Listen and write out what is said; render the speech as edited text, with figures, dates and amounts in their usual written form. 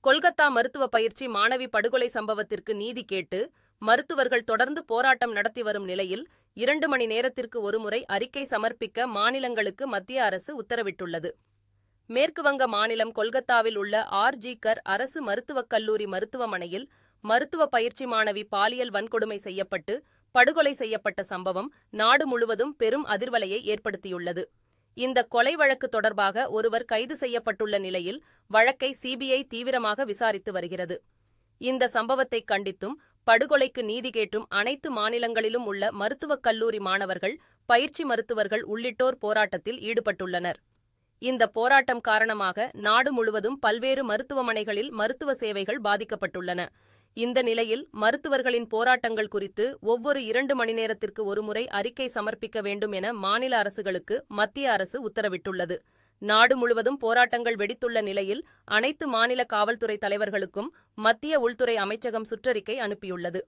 கொல்கத்தா மருத்துவ பயிற்சி மாணவி படுகொலை சம்பவத்திற்கு நீதி கேட்டு மருத்துவர்கள் தொடர்ந்து போராட்டம் நடத்தி வரும் நிலையில் 2 மணி நேரத்திற்கு ஒருமுறை அறிக்கை சமர்ப்பிக்க மாநிலங்களுக்கு மத்திய அரசு உத்தரவிட்டுள்ளது. மேற்குவங்க மாநிலம் கொல்கத்தாவில் உள்ள ஆர்.ஜி. கர் அரசு மருத்துவக் கல்லூரி மருத்துவமனையில் மருத்துவ பயிற்சி மாணவி பாலியல் வன்கொடுமை செய்யப்பட்டு படுகொலை செய்யப்பட்ட சம்பவம் நாடு முழுவதும் பெரும் அதிர்வலையை ஏற்படுத்தியுள்ளது. இந்த கொலை வழக்கு தொடர்பாக ஒருவர் கைது செய்யப்பட்டுள்ள நிலையில் வழக்கை சிபிஐ தீவிரமாக விசாரித்து வருகிறது. இந்த சம்பவத்தை கண்டித்தும் படுகொலைக்கு நீதி கேட்டும் அனைத்து மாநிலங்களிலும் உள்ள மருத்துவக் கல்லூரி மாணவர்கள், பயிற்சி மருத்துவர்கள் உள்ளிட்டோர் போராட்டத்தில் ஈடுபட்டுள்ளனர். இந்த போராட்டம் காரணமாக நாடு முழுவதும் பல்வேறு மருத்துவமனைகளில் மருத்துவ சேவைகள் பாதிக்கப்பட்டுள்ளன. இந்த நிலையில் மருத்துவர்களின் போராட்டங்கள் குறித்து ஒவ்வொரு 2 மணி நேரத்திற்கு ஒருமுறை அறிக்கை சமர்ப்பிக்க வேண்டும் என மாநில அரசுகளுக்கு மத்திய அரசு உத்தரவிட்டுள்ளது. நாடு முழுவதும் போராட்டங்கள் வெடித்துள்ள நிலையில் அனைத்து மாநில காவல்துறை தலைவர்களுக்கும் மத்திய உள்துறை அமைச்சகம் சுற்றறிக்கை அனுப்பியுள்ளது.